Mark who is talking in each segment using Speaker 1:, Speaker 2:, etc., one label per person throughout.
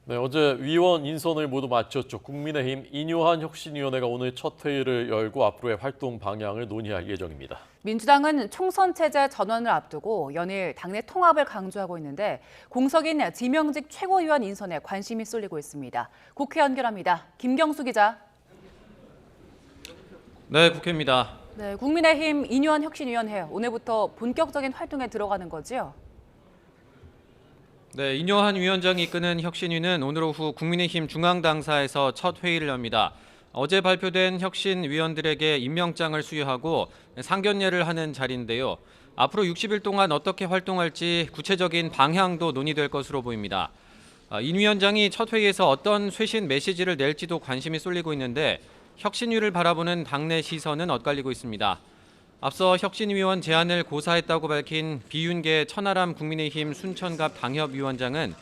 Speaker 1: 네, 어제 위원 인선을 모두 마쳤죠. 국민의힘 인요한 혁신위원회가 오늘 첫 회의를 열고 앞으로의 활동 방향을 논의할 예정입니다.
Speaker 2: 민주당은 총선 체제 전환을 앞두고 연일 당내 통합을 강조하고 있는데 공석인 지명직 최고위원 인선에 관심이 쏠리고 있습니다. 국회 연결합니다. 김경수 기자.
Speaker 3: 네, 국회입니다.
Speaker 2: 네, 국민의힘 인요한 혁신위원회 오늘부터 본격적인 활동에 들어가는 거죠?
Speaker 3: 네, 인요한 위원장이 이끄는 혁신위는 오늘 오후 국민의힘 중앙당사에서 첫 회의를 엽니다. 어제 발표된 혁신위원들에게 임명장을 수여하고 상견례를 하는 자리인데요. 앞으로 60일 동안 어떻게 활동할지 구체적인 방향도 논의될 것으로 보입니다. 인 위원장이 첫 회의에서 어떤 쇄신 메시지를 낼지도 관심이 쏠리고 있는데 혁신위를 바라보는 당내 시선은 엇갈리고 있습니다. 앞서 혁신위원 제안을 고사했다고 밝힌 비윤계 천하람 국민의힘 순천갑 당협위원장은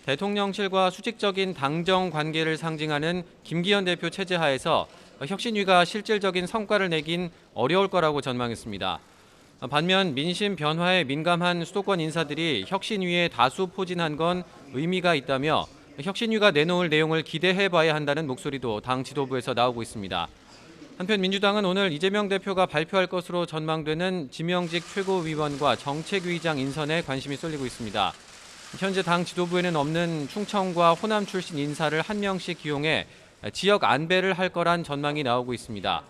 Speaker 3: 대통령실과 수직적인 당정 관계를 상징하는 김기현 대표 체제 하에서 혁신위가 실질적인 성과를 내긴 어려울 거라고 전망했습니다. 반면 민심 변화에 민감한 수도권 인사들이 혁신위에 다수 포진한 건 의미가 있다며 혁신위가 내놓을 내용을 기대해봐야 한다는 목소리도 당 지도부에서 나오고 있습니다. 한편 민주당은 오늘 이재명 대표가 발표할 것으로 전망되는 지명직 최고위원과 정책위의장 인선에 관심이 쏠리고 있습니다. 현재 당 지도부에는 없는 충청과 호남 출신 인사를 한 명씩 기용해 지역 안배를 할 거란 전망이 나오고 있습니다.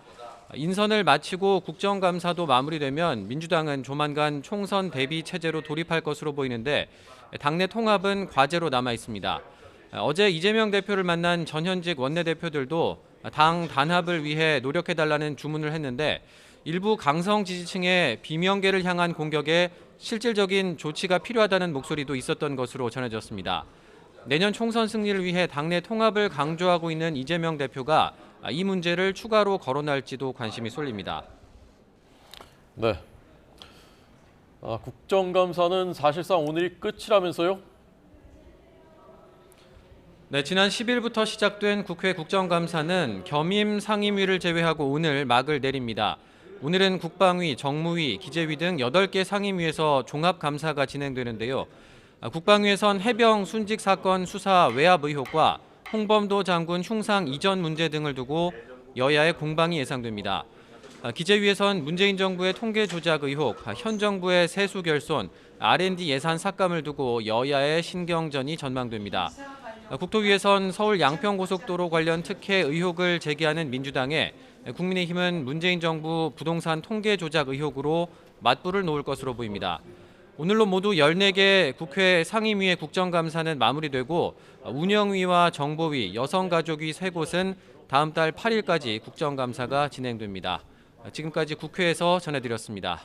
Speaker 3: 인선을 마치고 국정감사도 마무리되면 민주당은 조만간 총선 대비 체제로 돌입할 것으로 보이는데 당내 통합은 과제로 남아 있습니다. 어제 이재명 대표를 만난 전현직 원내대표들도 당 단합을 위해 노력해달라는 주문을 했는데 일부 강성 지지층의 비명계를 향한 공격에 실질적인 조치가 필요하다는 목소리도 있었던 것으로 전해졌습니다. 내년 총선 승리를 위해 당내 통합을 강조하고 있는 이재명 대표가 이 문제를 추가로 거론할지도 관심이 쏠립니다.
Speaker 1: 네. 국정감사는 사실상 오늘이 끝이라면서요?
Speaker 3: 네, 지난 10일부터 시작된 국회 국정감사는 겸임 상임위를 제외하고 오늘 막을 내립니다. 오늘은 국방위, 정무위, 기재위 등 8개 상임위에서 종합감사가 진행되는데요. 국방위에선 해병 순직 사건 수사 외압 의혹과 홍범도 장군 흉상 이전 문제 등을 두고 여야의 공방이 예상됩니다. 기재위에선 문재인 정부의 통계 조작 의혹, 현 정부의 세수 결손, R&D 예산 삭감을 두고 여야의 신경전이 전망됩니다. 국토위에선 서울 양평고속도로 관련 특혜 의혹을 제기하는 민주당에 국민의힘은 문재인 정부 부동산 통계 조작 의혹으로 맞불을 놓을 것으로 보입니다. 오늘로 모두 14개 국회 상임위의 국정감사는 마무리되고 운영위와 정보위, 여성가족위 3곳은 다음 달 8일까지 국정감사가 진행됩니다. 지금까지 국회에서 전해드렸습니다.